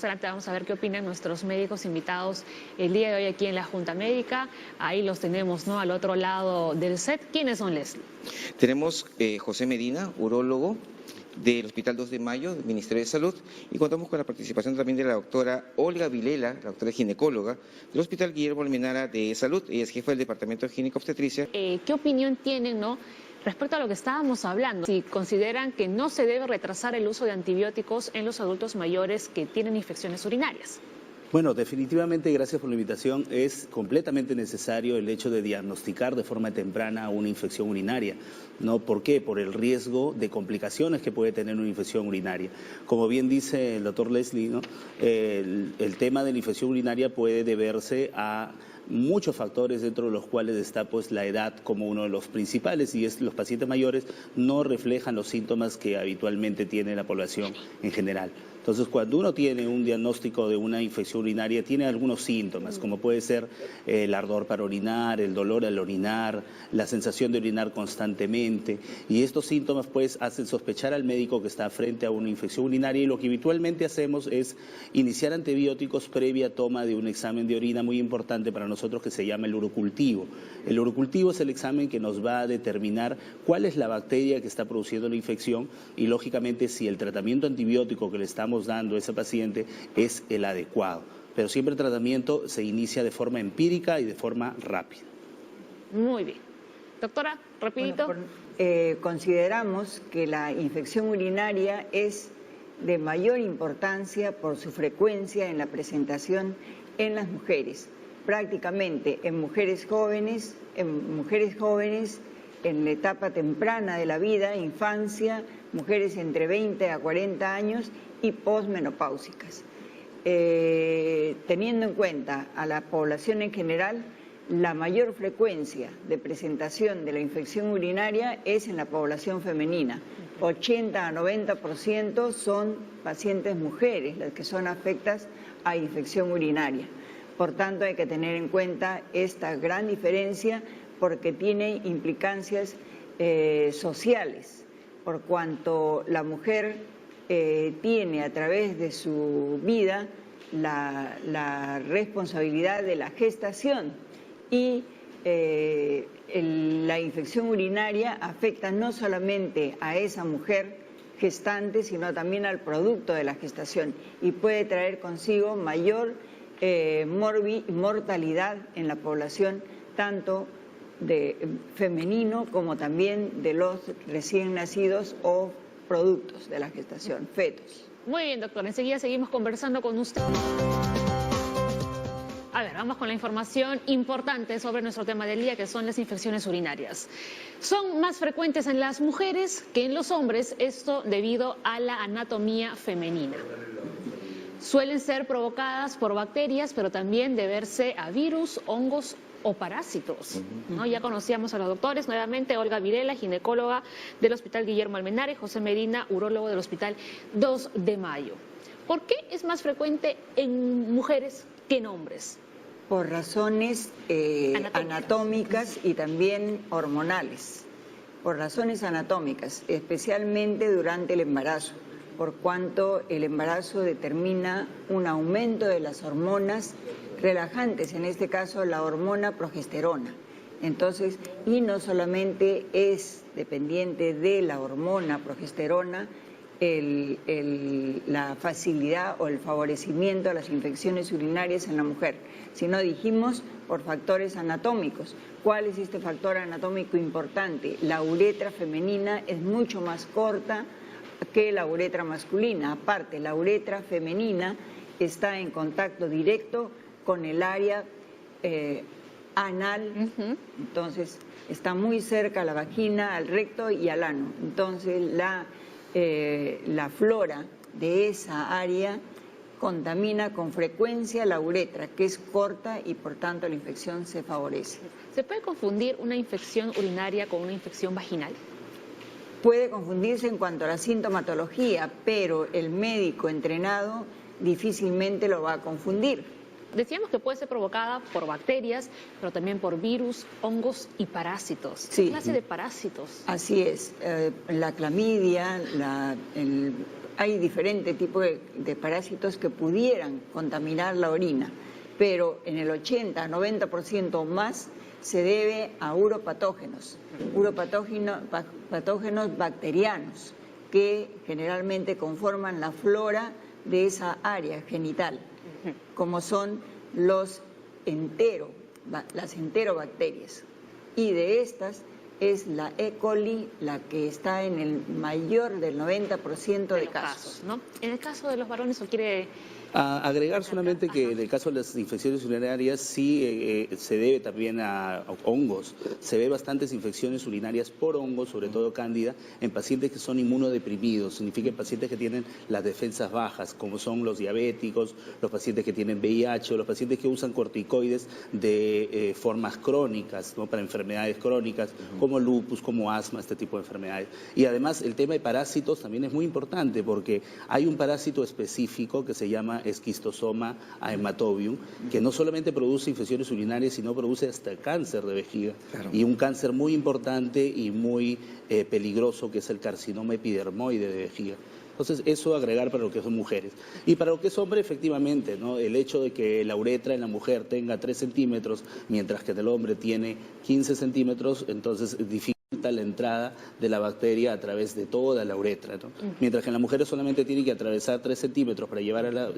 más adelante vamos a ver qué opinan nuestros médicos invitados el día de hoy aquí en la Junta Médica. Ahí los tenemos, ¿no?, al otro lado del set. ¿Quiénes son, Leslie? Tenemos José Medina, urólogo del Hospital 2 de Mayo, del Ministerio de Salud, y contamos con la participación también de la doctora Olga Vilela, la doctora ginecóloga del Hospital Guillermo Almenara de Salud. Ella es jefa del Departamento de Ginecobstetricia. ¿Qué opinión tienen, no?, respecto a lo que estábamos hablando? Si consideran que no se debe retrasar el uso de antibióticos en los adultos mayores que tienen infecciones urinarias. Bueno, definitivamente, gracias por la invitación, es completamente necesario el hecho de diagnosticar de forma temprana una infección urinaria, ¿no? ¿Por qué? Por el riesgo de complicaciones que puede tener una infección urinaria. Como bien dice el doctor Leslie, ¿no?, el tema de la infección urinaria puede deberse a muchos factores, dentro de los cuales está pues la edad como uno de los principales, y los pacientes mayores no reflejan los síntomas que habitualmente tiene la población en general. Entonces, cuando uno tiene un diagnóstico de una infección urinaria, tiene algunos síntomas, como puede ser el ardor para orinar, el dolor al orinar, la sensación de orinar constantemente, y estos síntomas pues hacen sospechar al médico que está frente a una infección urinaria, y lo que habitualmente hacemos es iniciar antibióticos previa toma de un examen de orina muy importante para nosotros, que se llama el urocultivo. El urocultivo es el examen que nos va a determinar cuál es la bacteria que está produciendo la infección y, lógicamente, si el tratamiento antibiótico que le estamos dando a ese paciente es el adecuado. Pero siempre el tratamiento se inicia de forma empírica y de forma rápida. Muy bien. Doctora, rapidito. Bueno, consideramos que la infección urinaria es de mayor importancia por su frecuencia en la presentación en las mujeres. Prácticamente en mujeres jóvenes, en la etapa temprana de la vida, infancia, mujeres entre 20 a 40 años y posmenopáusicas. Teniendo en cuenta a la población en general, la mayor frecuencia de presentación de la infección urinaria es en la población femenina. 80 a 90% son pacientes mujeres las que son afectadas a infección urinaria. Por tanto, hay que tener en cuenta esta gran diferencia porque tiene implicancias sociales, por cuanto la mujer tiene a través de su vida la responsabilidad de la gestación y la infección urinaria afecta no solamente a esa mujer gestante, sino también al producto de la gestación y puede traer consigo mayor mortalidad en la población, tanto de femenino como también de los recién nacidos o productos de la gestación, fetos. Muy bien, doctor. Enseguida seguimos conversando con usted. A ver, vamos con la información importante sobre nuestro tema del día, que son las infecciones urinarias. Son más frecuentes en las mujeres que en los hombres, esto debido a la anatomía femenina. Suelen ser provocadas por bacterias, pero también deberse a virus, hongos o parásitos, ¿no? Ya conocíamos a los doctores, nuevamente Olga Vilela, ginecóloga del Hospital Guillermo Almenara, y José Medina, urólogo del Hospital 2 de Mayo. ¿Por qué es más frecuente en mujeres que en hombres? Por razones anatómicas y también hormonales. Por razones anatómicas, especialmente durante el embarazo, por cuanto el embarazo determina un aumento de las hormonas relajantes, en este caso la hormona progesterona. Entonces, y no solamente es dependiente de la hormona progesterona la facilidad o el favorecimiento a las infecciones urinarias en la mujer, sino dijimos por factores anatómicos. ¿Cuál es este factor anatómico importante? La uretra femenina es mucho más corta que la uretra masculina. Aparte, la uretra femenina está en contacto directo con el área anal, entonces está muy cerca a la vagina, al recto y al ano. Entonces la flora de esa área contamina con frecuencia la uretra, que es corta y por tanto la infección se favorece. ¿Se puede confundir una infección urinaria con una infección vaginal? Puede confundirse en cuanto a la sintomatología, pero el médico entrenado difícilmente lo va a confundir. Decíamos que puede ser provocada por bacterias, pero también por virus, hongos y parásitos. ¿Qué Sí. clase de parásitos? Así es, la clamidia, hay diferentes tipos de parásitos que pudieran contaminar la orina, pero en el 80-90% más se debe a uropatógenos bacterianos que generalmente conforman la flora de esa área genital, como son las enterobacterias. Y de estas es la E. coli la que está en el mayor del 90% de casos, ¿no? En el caso de los varones, ¿o quiere...? Agregar solamente que en el caso de las infecciones urinarias sí se debe también a hongos. Se ve bastantes infecciones urinarias por hongos, sobre todo cándida, en pacientes que son inmunodeprimidos. Significa en pacientes que tienen las defensas bajas, como son los diabéticos, los pacientes que tienen VIH o los pacientes que usan corticoides de formas crónicas, ¿no? Para enfermedades crónicas, como lupus, como asma, este tipo de enfermedades. Y además el tema de parásitos también es muy importante porque hay un parásito específico que se llama Schistosoma haematobium, que no solamente produce infecciones urinarias, sino produce hasta cáncer de vejiga. Claro. Y un cáncer muy importante y muy peligroso, que es el carcinoma epidermoide de vejiga. Entonces, eso agregar para lo que son mujeres. Y para lo que es hombre, efectivamente, ¿no? El hecho de que la uretra en la mujer tenga 3 centímetros, mientras que en el hombre tiene 15 centímetros, entonces dificulta la entrada de la bacteria a través de toda la uretra, ¿no? Mientras que en las mujeres solamente tiene que atravesar 3 centímetros para llegar a la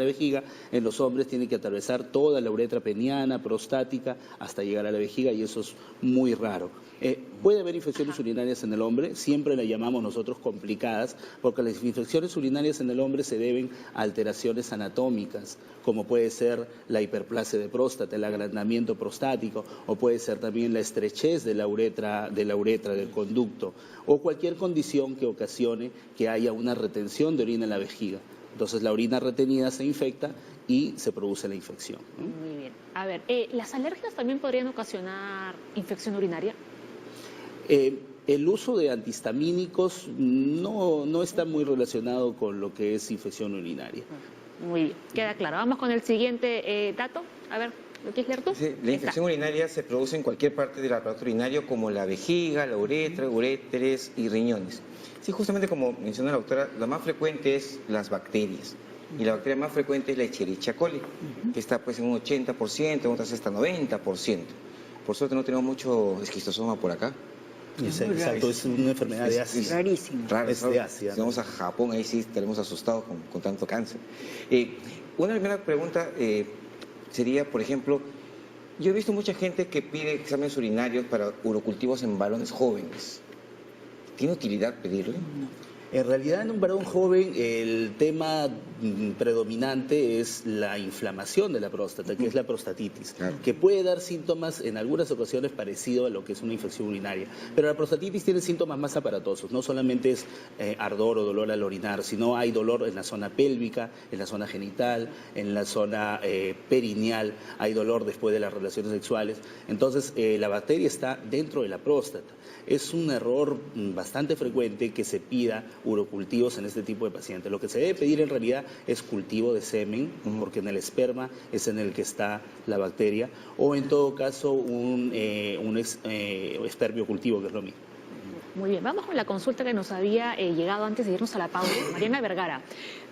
vejiga, en los hombres tiene que atravesar toda la uretra peniana, prostática, hasta llegar a la vejiga, y eso es muy raro. Puede haber infecciones urinarias en el hombre, siempre las llamamos nosotros complicadas, porque las infecciones urinarias en el hombre se deben a alteraciones anatómicas, como puede ser la hiperplasia de próstata, el agrandamiento prostático, o puede ser también la estrechez de la uretra, del conducto, o cualquier condición que ocasione que haya una retención de orina en la vejiga. Entonces la orina retenida se infecta y se produce la infección, ¿no? Muy bien. A ver, ¿las alergias también podrían ocasionar infección urinaria? El uso de antihistamínicos no está muy relacionado con lo que es infección urinaria. Muy bien, queda claro. Vamos con el siguiente dato. A ver, ¿lo quieres leer tú? Sí, la infección urinaria se produce en cualquier parte del aparato urinario, como la vejiga, la uretra, uréteres y riñones. Sí, justamente como mencionó la doctora, la más frecuente es las bacterias. Y la bacteria más frecuente es la Escherichia coli, que está pues en un 80%, en otras hasta 90%. Por suerte no tenemos mucho esquistosoma por acá. Exacto, es una enfermedad de Asia. Es rarísimo. Raro, es de Asia. Si vamos a Japón, ahí sí estaremos asustados con tanto cáncer. Una primera pregunta sería, por ejemplo, yo he visto mucha gente que pide exámenes urinarios para urocultivos en varones jóvenes. ¿Tiene utilidad pedirle? No. En realidad, en un varón joven, el tema predominante es la inflamación de la próstata, que es la prostatitis, que puede dar síntomas en algunas ocasiones parecido a lo que es una infección urinaria. Pero la prostatitis tiene síntomas más aparatosos, no solamente es ardor o dolor al orinar, sino hay dolor en la zona pélvica, en la zona genital, en la zona perineal, hay dolor después de las relaciones sexuales. Entonces, la bacteria está dentro de la próstata. Es un error bastante frecuente que se pida urocultivos en este tipo de pacientes. Lo que se debe pedir en realidad es cultivo de semen, porque en el esperma es en el que está la bacteria, o en todo caso un espermiocultivo, que es lo mismo. Muy bien, vamos con la consulta que nos había llegado antes de irnos a la pausa. Mariana Vergara: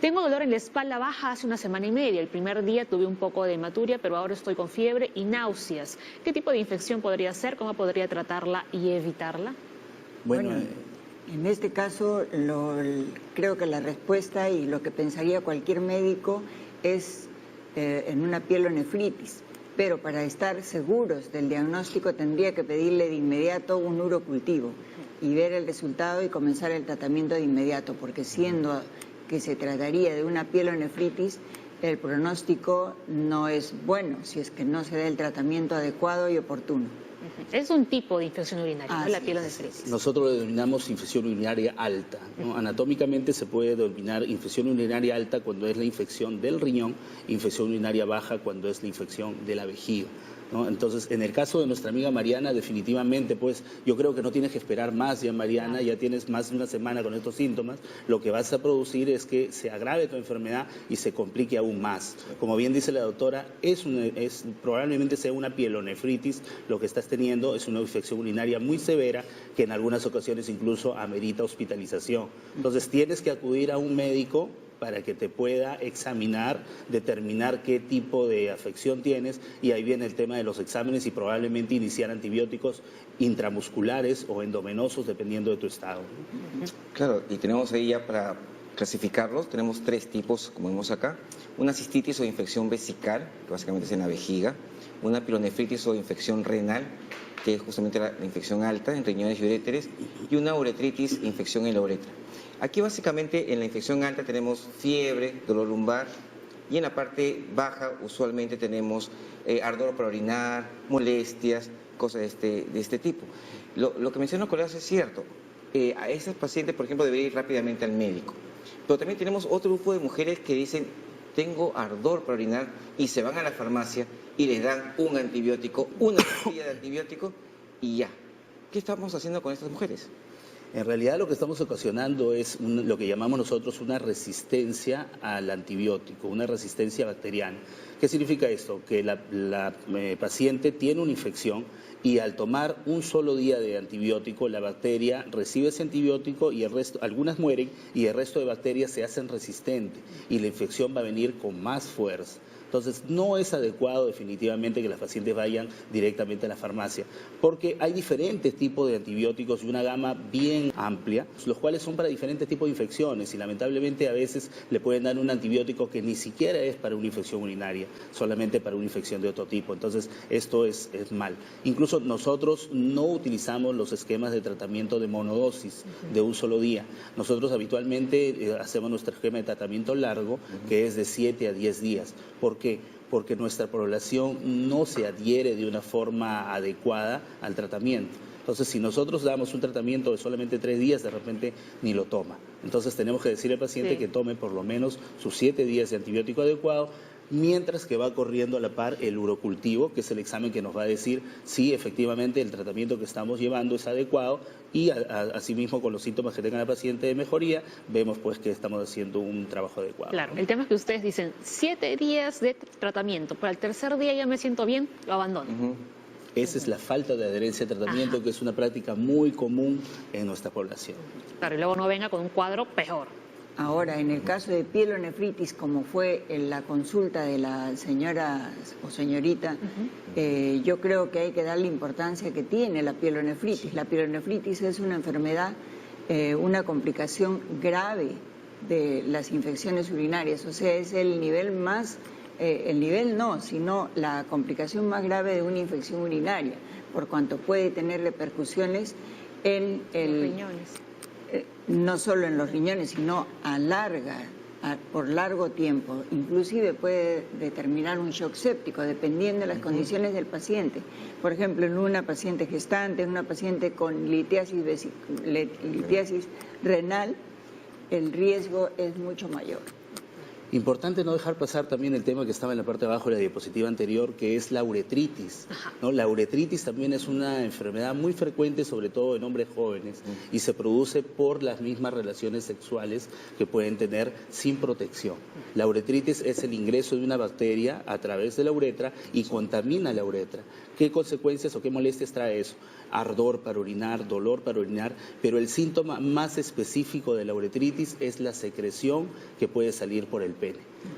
tengo dolor en la espalda baja hace 1 semana y media. El primer día tuve un poco de hematuria, pero ahora estoy con fiebre y náuseas. ¿Qué tipo de infección podría ser? ¿Cómo podría tratarla y evitarla? Bueno, en este caso creo que la respuesta y lo que pensaría cualquier médico es en una pielonefritis. Pero para estar seguros del diagnóstico tendría que pedirle de inmediato un urocultivo y ver el resultado y comenzar el tratamiento de inmediato, porque siendo que se trataría de una pielonefritis, el pronóstico no es bueno si es que no se da el tratamiento adecuado y oportuno. Es un tipo de infección urinaria, ¿no? La pielonefritis. Nosotros lo denominamos infección urinaria alta, ¿no? Anatómicamente se puede denominar infección urinaria alta cuando es la infección del riñón, infección urinaria baja cuando es la infección de la vejiga. ¿no? Entonces, en el caso de nuestra amiga Mariana, definitivamente, pues yo creo que no tienes que esperar más ya, Mariana, ya tienes más de una semana con estos síntomas, lo que vas a producir es que se agrave tu enfermedad y se complique aún más. Como bien dice la doctora, probablemente sea una pielonefritis lo que estás teniendo, es una infección urinaria muy severa que en algunas ocasiones incluso amerita hospitalización. Entonces, tienes que acudir a un médico para que te pueda examinar, determinar qué tipo de afección tienes, y ahí viene el tema de los exámenes y probablemente iniciar antibióticos intramusculares o endovenosos dependiendo de tu estado. Claro, y tenemos ahí ya para clasificarlos, tenemos 3 tipos, como vemos acá: una cistitis o infección vesical, que básicamente es en la vejiga; una pilonefritis o infección renal, que es justamente la infección alta en riñones y uréteres; y una uretritis, infección en la uretra. Aquí básicamente en la infección alta tenemos fiebre, dolor lumbar, y en la parte baja usualmente tenemos ardor para orinar, molestias, cosas de este tipo. Lo que mencionó colegas es cierto. A esos pacientes, por ejemplo, debería ir rápidamente al médico. Pero también tenemos otro grupo de mujeres que dicen: tengo ardor para orinar, y se van a la farmacia y les dan un antibiótico, una pastilla de antibiótico y ya. ¿Qué estamos haciendo con estas mujeres? En realidad lo que estamos ocasionando es lo que llamamos nosotros una resistencia al antibiótico, una resistencia bacteriana. ¿Qué significa esto? Que la paciente tiene una infección y al tomar un solo día de antibiótico, la bacteria recibe ese antibiótico y algunas mueren y el resto de bacterias se hacen resistentes y la infección va a venir con más fuerza. Entonces, no es adecuado definitivamente que las pacientes vayan directamente a la farmacia, porque hay diferentes tipos de antibióticos y una gama bien amplia, los cuales son para diferentes tipos de infecciones, y lamentablemente a veces le pueden dar un antibiótico que ni siquiera es para una infección urinaria, solamente para una infección de otro tipo. Entonces, esto es mal. Incluso nosotros no utilizamos los esquemas de tratamiento de monodosis de un solo día. Nosotros habitualmente hacemos nuestro esquema de tratamiento largo, que es de 7 a 10 días. ¿Por qué? Porque nuestra población no se adhiere de una forma adecuada al tratamiento. Entonces, si nosotros damos un tratamiento de solamente 3 días, de repente ni lo toma. Entonces, tenemos que decirle al paciente que tome por lo menos sus 7 días de antibiótico adecuado, mientras que va corriendo a la par el urocultivo, que es el examen que nos va a decir si efectivamente el tratamiento que estamos llevando es adecuado, y asimismo con los síntomas que tenga la paciente de mejoría, vemos pues que estamos haciendo un trabajo adecuado. Claro, el tema es que ustedes dicen 7 días de tratamiento, pero al tercer día ya me siento bien, lo abandono. Esa es la falta de adherencia al tratamiento, que es una práctica muy común en nuestra población. Claro, y luego no venga con un cuadro peor. Ahora, en el caso de pielonefritis, como fue en la consulta de la señora o señorita, yo creo que hay que darle importancia que tiene la pielonefritis. La pielonefritis es una enfermedad, una complicación grave de las infecciones urinarias, o sea, es el nivel más, sino la complicación más grave de una infección urinaria, por cuanto puede tener repercusiones en los riñones. No solo en los riñones, sino por largo tiempo. Inclusive puede determinar un shock séptico, dependiendo de las condiciones del paciente. Por ejemplo, en una paciente gestante, en una paciente con litiasis renal, el riesgo es mucho mayor. Importante no dejar pasar también el tema que estaba en la parte de abajo de la diapositiva anterior, que es la uretritis, ¿no? La uretritis también es una enfermedad muy frecuente, sobre todo en hombres jóvenes, y se produce por las mismas relaciones sexuales que pueden tener sin protección. La uretritis es el ingreso de una bacteria a través de la uretra y contamina la uretra. ¿Qué consecuencias o qué molestias trae eso? Ardor para orinar, dolor para orinar, pero el síntoma más específico de la uretritis es la secreción que puede salir por el pene.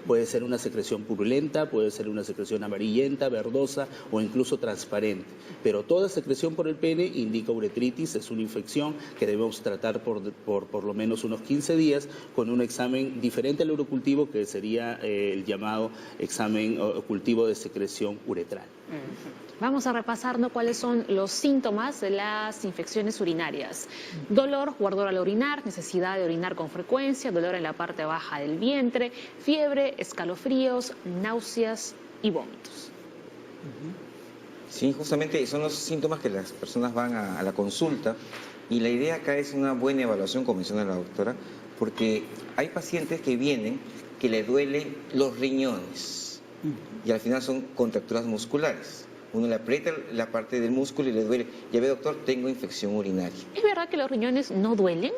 Puede ser una secreción purulenta, puede ser una secreción amarillenta, verdosa o incluso transparente. Pero toda secreción por el pene indica uretritis, es una infección que debemos tratar por lo menos unos 15 días con un examen diferente al urocultivo, que sería el llamado examen cultivo de secreción uretral. Vamos a repasar cuáles son los síntomas de las infecciones urinarias. Dolor o ardor al orinar, necesidad de orinar con frecuencia, dolor en la parte baja del vientre, fiebre, escalofríos, náuseas y vómitos. Sí, justamente son los síntomas que las personas van a la consulta, y la idea acá es una buena evaluación, como menciona la doctora, porque hay pacientes que vienen que les duelen los riñones y al final son contracturas musculares. uno le aprieta la parte del músculo y le duele. Ya ve, doctor, tengo infección urinaria. ¿Es verdad que los riñones no duelen?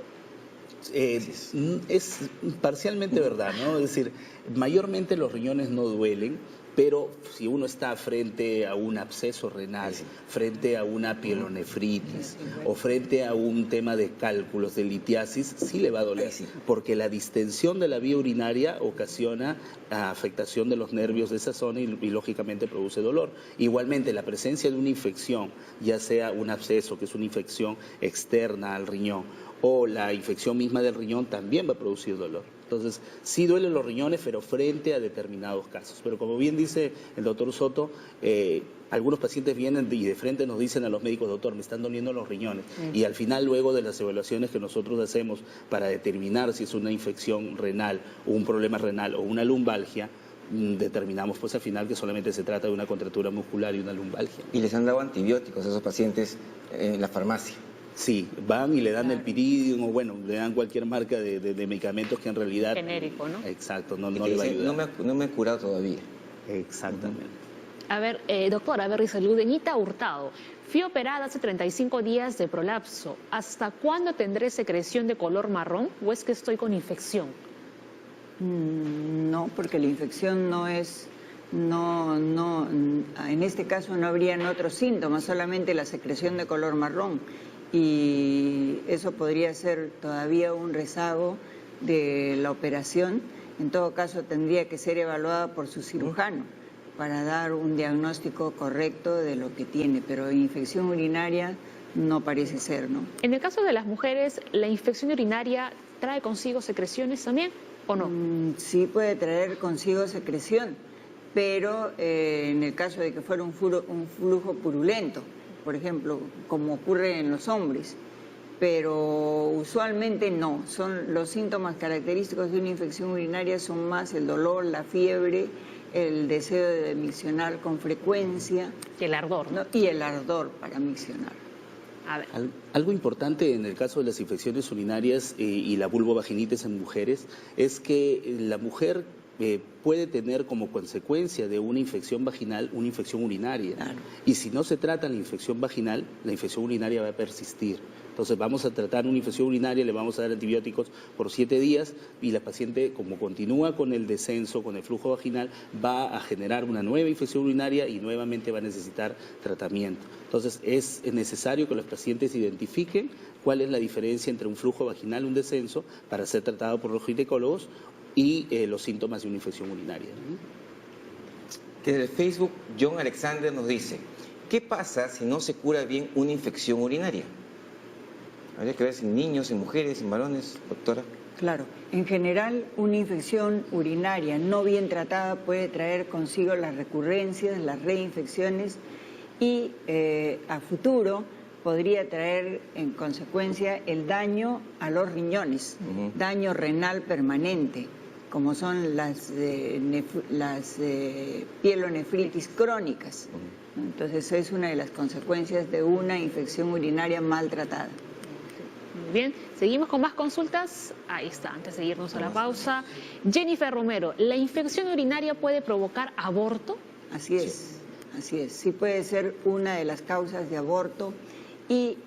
Es parcialmente verdad, ¿no? Es decir, mayormente los riñones no duelen, pero si uno está frente a un absceso renal, frente a una pielonefritis o frente a un tema de cálculos, de litiasis, sí le va a doler, porque la distensión de la vía urinaria ocasiona afectación de los nervios de esa zona y lógicamente produce dolor. Igualmente, la presencia de una infección, ya sea un absceso, que es una infección externa al riñón, o la infección misma del riñón, también va a producir dolor. Entonces, sí duelen los riñones, pero frente a determinados casos. Pero como bien dice el doctor Soto, algunos pacientes vienen y de frente nos dicen a los médicos, doctor, me están doliendo los riñones. Y al final, luego de las evaluaciones que nosotros hacemos para determinar si es una infección renal, o un problema renal o una lumbalgia, determinamos pues al final que solamente se trata de una contractura muscular y una lumbalgia. ¿Y les han dado antibióticos a esos pacientes en la farmacia? Sí, van y le dan el Piridium o bueno, le dan cualquier marca de medicamentos que en realidad... Genérico, ¿no? Exacto, no le va a ayudar. No me he curado todavía. Exactamente. A ver, doctora Berrisalud, Deñita Hurtado, fui operada hace 35 días de prolapso. ¿Hasta cuándo tendré secreción de color marrón o es que estoy con infección? No, porque la infección no es... en este caso no habrían otros síntomas, solamente la secreción de color marrón. Y eso podría ser todavía un rezago de la operación. En todo caso, tendría que ser evaluada por su cirujano para dar un diagnóstico correcto de lo que tiene, pero infección urinaria no parece ser, ¿no? En el caso de las mujeres, ¿la infección urinaria trae consigo secreciones también o no? Sí puede traer consigo secreción, pero en el caso de que fuera un flujo purulento, por ejemplo, como ocurre en los hombres, pero usualmente no. Son los síntomas característicos de una infección urinaria son más el dolor, la fiebre, el deseo de miccionar con frecuencia. Y el ardor, ¿no? Y el ardor para miccionar. A ver. Algo importante en el caso de las infecciones urinarias y la vulvovaginitis en mujeres es que la mujer puede tener como consecuencia de una infección vaginal una infección urinaria. Claro. Y si no se trata la infección vaginal, la infección urinaria va a persistir. Entonces vamos a tratar una infección urinaria, le vamos a dar antibióticos por 7 días y la paciente, como continúa con el descenso, con el flujo vaginal, va a generar una nueva infección urinaria y nuevamente va a necesitar tratamiento. Entonces es necesario que los pacientes identifiquen cuál es la diferencia entre un flujo vaginal y un descenso para ser tratado por los ginecólogos y los síntomas de una infección urinaria. Desde el Facebook, John Alexander nos dice, ¿qué pasa si no se cura bien una infección urinaria? Habría que ver si en niños, en mujeres, en varones, doctora. Claro, en general una infección urinaria no bien tratada puede traer consigo las recurrencias, las reinfecciones y a futuro podría traer en consecuencia el daño a los riñones, daño renal permanente, como son las pielonefritis crónicas. Entonces es una de las consecuencias de una infección urinaria maltratada. Muy bien, seguimos con más consultas. Ahí está, antes de irnos a la pausa. Jennifer Romero, ¿la infección urinaria puede provocar aborto? Así es, así es. Sí puede ser una de las causas de aborto y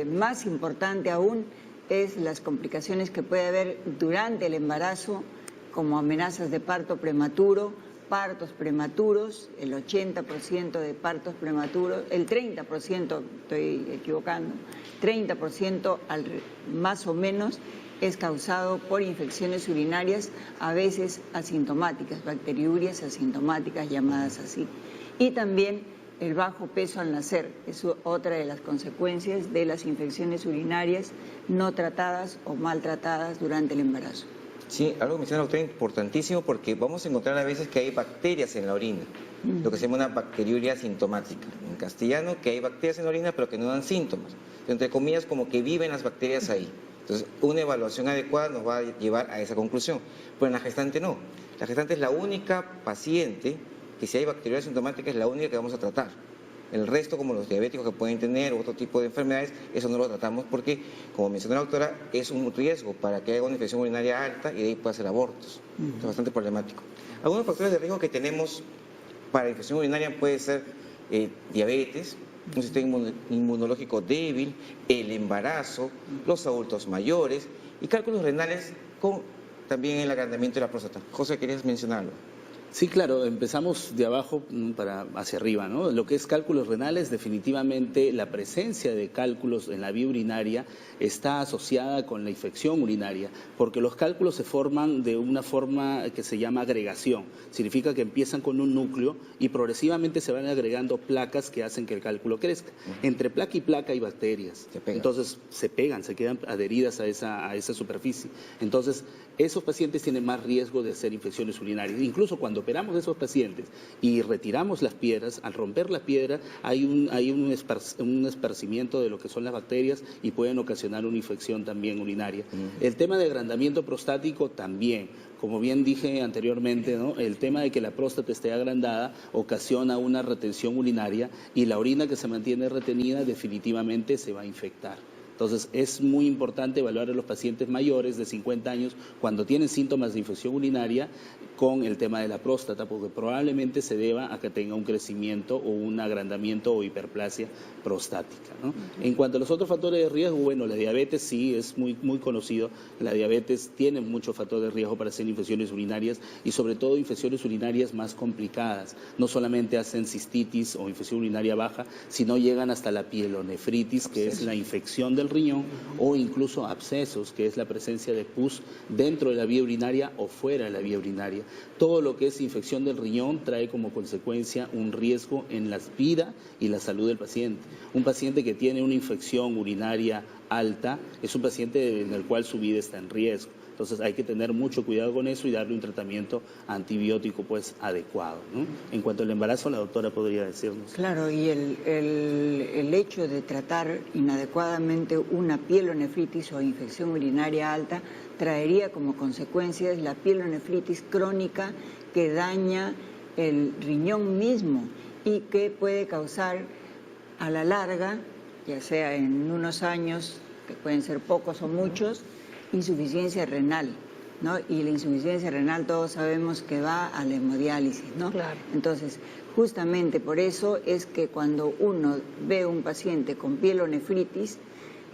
más importante aún es las complicaciones que puede haber durante el embarazo, como amenazas de parto prematuro, partos prematuros, el 80% de partos prematuros, el 30%, estoy equivocando, 30% más o menos es causado por infecciones urinarias, a veces asintomáticas, bacteriurias asintomáticas llamadas así. Y también el bajo peso al nacer es otra de las consecuencias de las infecciones urinarias no tratadas o maltratadas durante el embarazo. Sí, algo que menciona la doctora importantísimo porque vamos a encontrar a veces que hay bacterias en la orina, lo que se llama una bacteriuria asintomática. En castellano, que hay bacterias en la orina pero que no dan síntomas. Entre comillas, como que viven las bacterias ahí. Entonces, una evaluación adecuada nos va a llevar a esa conclusión. Pero en la gestante no. La gestante es la única paciente que si hay bacteriuria asintomática es la única que vamos a tratar. El resto, como los diabéticos que pueden tener otro tipo de enfermedades, eso no lo tratamos porque, como mencionó la doctora, es un riesgo para que haya una infección urinaria alta y de ahí pueda hacer abortos. Es bastante problemático. Algunos factores de riesgo que tenemos para infección urinaria puede ser diabetes, un sistema inmunológico débil, el embarazo, los adultos mayores y cálculos renales con también el agrandamiento de la próstata. José, ¿querías mencionarlo? Sí, claro, empezamos de abajo para hacia arriba, ¿no? Lo que es cálculos renales, definitivamente la presencia de cálculos en la vía urinaria está asociada con la infección urinaria, porque los cálculos se forman de una forma que se llama agregación. Significa que empiezan con un núcleo y progresivamente se van agregando placas que hacen que el cálculo crezca. Entre placa y placa hay bacterias, entonces se pegan, se quedan adheridas a esa superficie. Entonces, esos pacientes tienen más riesgo de hacer infecciones urinarias. Incluso cuando operamos a esos pacientes y retiramos las piedras, al romper la piedra hay un esparcimiento de lo que son las bacterias y pueden ocasionar una infección también urinaria. El tema de agrandamiento prostático también. Como bien dije anteriormente, ¿no? El tema de que la próstata esté agrandada ocasiona una retención urinaria y la orina que se mantiene retenida definitivamente se va a infectar. Entonces, es muy importante evaluar a los pacientes mayores de 50 años cuando tienen síntomas de infección urinaria con el tema de la próstata, porque probablemente se deba a que tenga un crecimiento o un agrandamiento o hiperplasia prostática, ¿no? En cuanto a los otros factores de riesgo, bueno, la diabetes sí es muy conocido. La diabetes tiene muchos factores de riesgo para hacer infecciones urinarias y sobre todo infecciones urinarias más complicadas. No solamente hacen cistitis o infección urinaria baja, sino llegan hasta la pielonefritis, que es la infección del riñón, o incluso abscesos, que es la presencia de pus dentro de la vía urinaria o fuera de la vía urinaria. Todo lo que es infección del riñón trae como consecuencia un riesgo en la vida y la salud del paciente. Un paciente que tiene una infección urinaria alta es un paciente en el cual su vida está en riesgo. Entonces hay que tener mucho cuidado con eso y darle un tratamiento antibiótico pues adecuado, ¿no? En cuanto al embarazo, la doctora podría decirnos. Claro, y el hecho de tratar inadecuadamente una pielonefritis o infección urinaria alta traería como consecuencias la pielonefritis crónica que daña el riñón mismo y que puede causar a la larga, ya sea en unos años, que pueden ser pocos o muchos, insuficiencia renal, ¿no? Y la insuficiencia renal todos sabemos que va a la hemodiálisis, ¿no? Claro. Entonces, justamente por eso es que cuando uno ve a un paciente con pielonefritis,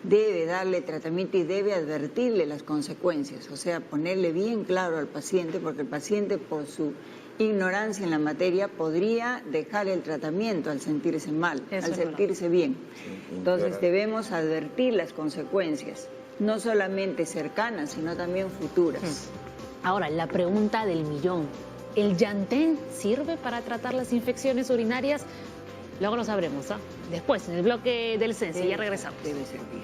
debe darle tratamiento y debe advertirle las consecuencias, o sea, ponerle bien claro al paciente, porque el paciente por su ignorancia en la materia podría dejar el tratamiento al sentirse mal, al sentirse bien. Entonces debemos advertir las consecuencias, no solamente cercanas, sino también futuras. Ahora, la pregunta del millón. ¿El Yantén sirve para tratar las infecciones urinarias? Luego lo sabremos, ¿ah? Después, en el bloque del CENSI. Ya regresamos. Debe servir.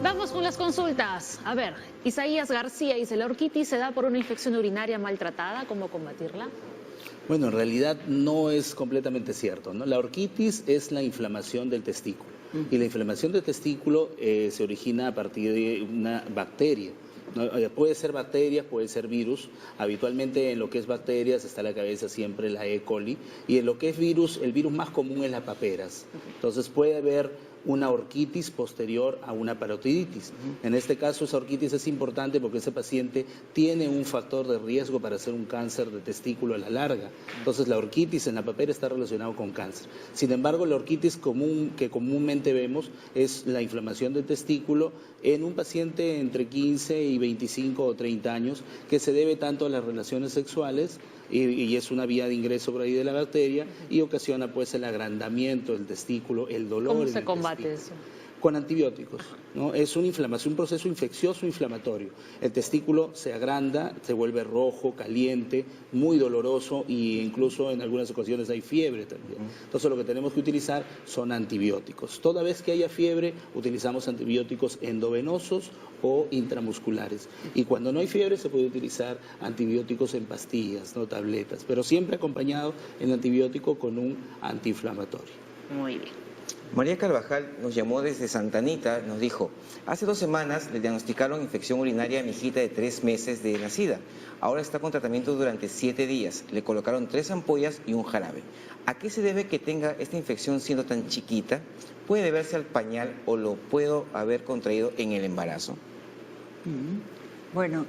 Vamos con las consultas. A ver, Isaías García dice, ¿la orquitis se da por una infección urinaria maltratada? ¿Cómo combatirla? Bueno, en realidad no es completamente cierto, ¿no? La orquitis es la inflamación del testículo y la inflamación del testículo se origina a partir de una bacteria. ¿No? Puede ser bacterias, puede ser virus. Habitualmente en lo que es bacterias está a la cabeza siempre la E. coli y en lo que es virus, el virus más común es la paperas. Entonces puede haber una orquitis posterior a una parotiditis. En este caso esa orquitis es importante porque ese paciente tiene un factor de riesgo para hacer un cáncer de testículo a la larga. Entonces la orquitis en la papera está relacionada con cáncer. Sin embargo, la orquitis que comúnmente vemos es la inflamación del testículo en un paciente entre 15 y 25 o 30 años que se debe tanto a las relaciones sexuales y es una vía de ingreso por ahí de la bacteria y ocasiona pues el agrandamiento del testículo, el dolor. ¿Cómo se combate eso? Con antibióticos, ¿no? Es una inflamación, un proceso infeccioso inflamatorio. El testículo se agranda, se vuelve rojo, caliente, muy doloroso e incluso en algunas ocasiones hay fiebre también. Entonces lo que tenemos que utilizar son antibióticos. Toda vez que haya fiebre, utilizamos antibióticos endovenosos o intramusculares. Y cuando no hay fiebre se puede utilizar antibióticos en pastillas, no tabletas, pero siempre acompañado el antibiótico con un antiinflamatorio. Muy bien. María Carvajal nos llamó desde Santa Anita, nos dijo, hace 2 semanas le diagnosticaron infección urinaria a mi hijita de 3 meses de nacida. Ahora está con tratamiento durante 7 días. Le colocaron 3 ampollas y un jarabe. ¿A qué se debe que tenga esta infección siendo tan chiquita? ¿Puede deberse al pañal o lo puedo haber contraído en el embarazo? Bueno,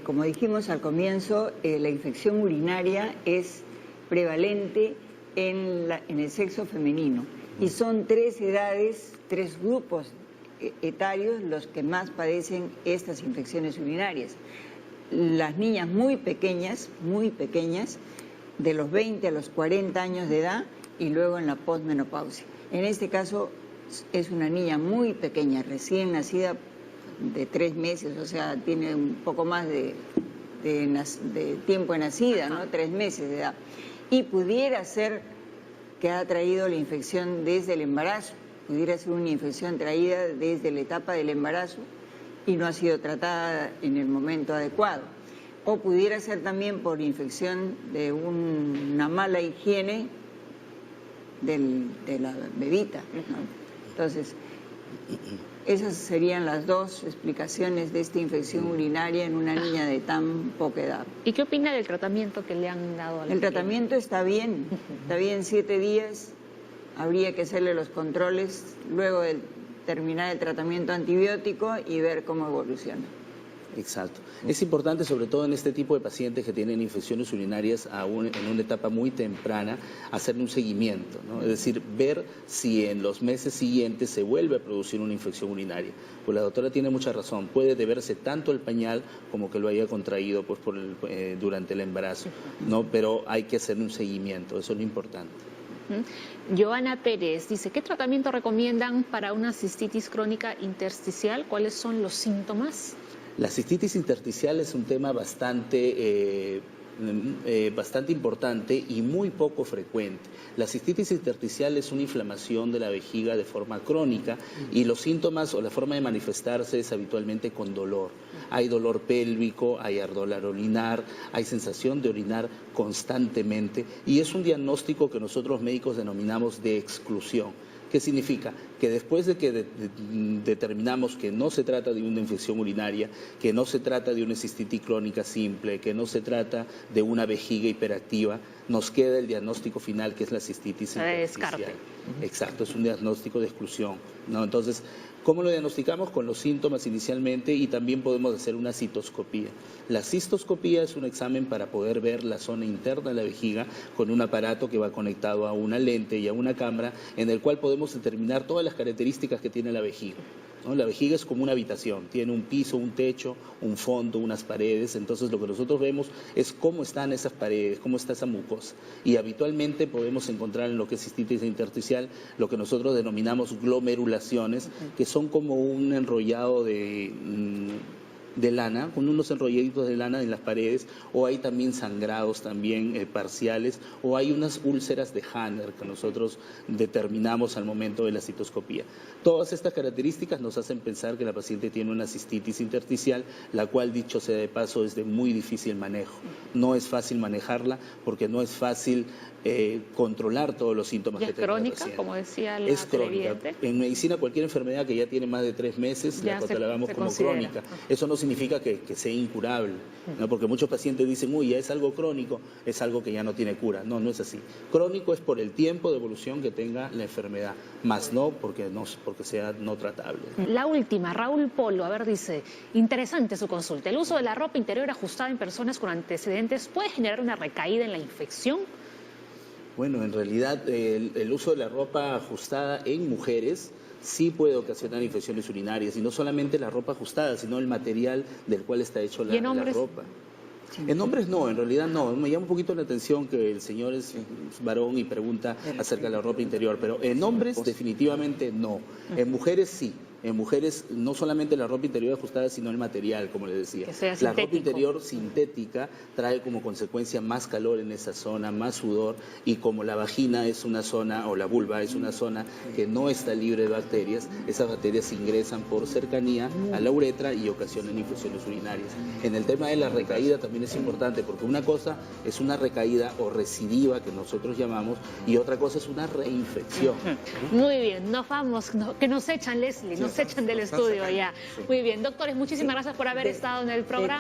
como dijimos al comienzo, la infección urinaria es prevalente en el sexo femenino y son 3 edades, 3 grupos etarios los que más padecen estas infecciones urinarias. Las niñas muy pequeñas, de los 20 a los 40 años de edad y luego en la posmenopausia. En este caso es una niña muy pequeña, recién nacida de 3 meses, o sea, tiene un poco más de tiempo de nacida, ¿no? 3 meses de edad. Y pudiera ser que ha traído la infección desde el embarazo, pudiera ser una infección traída desde la etapa del embarazo y no ha sido tratada en el momento adecuado. O pudiera ser también por infección de una mala higiene de la bebita, ¿no? Entonces, esas serían las 2 explicaciones de esta infección urinaria en una niña de tan poca edad. ¿Y qué opina del tratamiento que le han dado a la El tratamiento está bien 7 días, habría que hacerle los controles luego de terminar el tratamiento antibiótico y ver cómo evoluciona. Exacto. Es importante, sobre todo en este tipo de pacientes que tienen infecciones urinarias en una etapa muy temprana, hacerle un seguimiento, ¿no? Es decir, ver si en los meses siguientes se vuelve a producir una infección urinaria. Pues la doctora tiene mucha razón, puede deberse tanto al pañal como que lo haya contraído pues, durante el embarazo, ¿no? Pero hay que hacer un seguimiento, eso es lo importante. Joana Pérez dice, ¿qué tratamiento recomiendan para una cistitis crónica intersticial? ¿Cuáles son los síntomas? La cistitis intersticial es un tema bastante importante y muy poco frecuente. La cistitis intersticial es una inflamación de la vejiga de forma crónica y los síntomas o la forma de manifestarse es habitualmente con dolor. Hay dolor pélvico, hay ardor al orinar, hay sensación de orinar constantemente y es un diagnóstico que nosotros médicos denominamos de exclusión. ¿Qué significa? Que después de que determinamos que no se trata de una infección urinaria, que no se trata de una cistitis crónica simple, que no se trata de una vejiga hiperactiva, nos queda el diagnóstico final que es la cistitis intersticial. Exacto, es un diagnóstico de exclusión, ¿no? Entonces, ¿cómo lo diagnosticamos? Con los síntomas inicialmente y también podemos hacer una citoscopía. La cistoscopía es un examen para poder ver la zona interna de la vejiga con un aparato que va conectado a una lente y a una cámara en el cual podemos determinar todas las características que tiene la vejiga, ¿no? La vejiga es como una habitación, tiene un piso, un techo, un fondo, unas paredes, entonces lo que nosotros vemos es cómo están esas paredes, cómo está esa mucosa. Y habitualmente podemos encontrar en lo que es cistitis intersticial lo que nosotros denominamos glomerulaciones, que son como un enrollado de lana, con unos enrolladitos de lana en las paredes, o hay también sangrados también parciales, o hay unas úlceras de Hanner que nosotros determinamos al momento de la citoscopía. Todas estas características nos hacen pensar que la paciente tiene una cistitis intersticial, la cual, dicho sea de paso, es de muy difícil manejo. No es fácil manejarla porque no es fácil controlar todos los síntomas que tiene la paciente. ¿Es crónica, como decía la Es crónica. televidente? En medicina, cualquier enfermedad que ya tiene más de 3 meses la catalogamos como crónica. Eso no significa que sea incurable, ¿no? Porque muchos pacientes dicen, uy, ya es algo crónico, es algo que ya no tiene cura. No, no es así. Crónico es por el tiempo de evolución que tenga la enfermedad, más no porque sea no tratable. La última, Raúl Polo, a ver, dice, interesante su consulta. ¿El uso de la ropa interior ajustada en personas con antecedentes puede generar una recaída en la infección? Bueno, en realidad el uso de la ropa ajustada en mujeres sí puede ocasionar infecciones urinarias, y no solamente la ropa ajustada, sino el material del cual está hecho la ropa. En hombres no, en realidad no. Me llama un poquito la atención que el señor es varón y pregunta acerca de la ropa interior, pero en hombres definitivamente no. En mujeres sí. En mujeres no solamente la ropa interior ajustada, sino el material, como les decía. La ropa interior sintética trae como consecuencia más calor en esa zona, más sudor, y como la vagina es una zona, o la vulva es una zona que no está libre de bacterias, esas bacterias ingresan por cercanía a la uretra y ocasionan infecciones urinarias. En el tema de la recaída también es importante, porque una cosa es una recaída o recidiva, que nosotros llamamos, y otra cosa es una reinfección. Muy bien, nos vamos, que nos echan, Leslie, nos echan del estudio ya. Muy bien, doctores, muchísimas gracias por haber estado en el programa.